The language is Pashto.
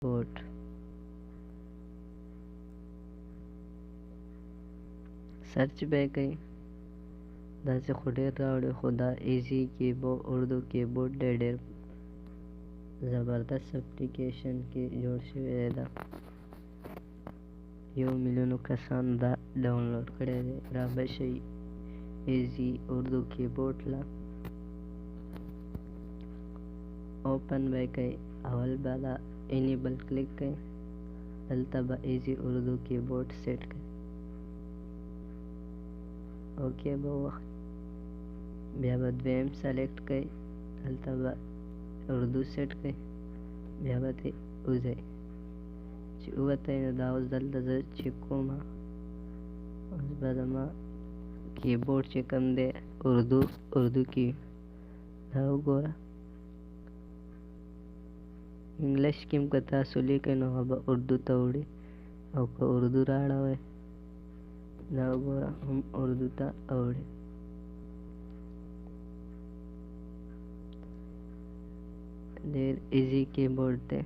بورډ. سرچ به کوي داسې خو ډېر راوړي، خو دا ایزي کیبورډ اردو کیبورډ ډېر زبردست اپلیکیشن کې جوړ شوی دی. 1 میلیون کسانو دا ډاونلوډ کړی دی. را به شئ ایزي اردو کیبورډ له اوپن به کوي. اول به دا انیبل کلیک کوي، دلته به ایزي اردو کیبورډ سیټ کوي. اوکې به وخت بیا به دویم سلیکټ کوي، دلته به اردو سیټ کوي، بیا به ترې وځئ. چې ووتی نو دا اوس دلته زه چې کومه اوس به زما کیبورډ چې کوم دی اردو کې دا وګوره. انګلیش کې هم که تاسو لیکئ نو هغه به اردو ته وړي، او که اردو راړوئ دا وګوره هم اردو ته اوړي. ډېر ایزي کیبورډ دی.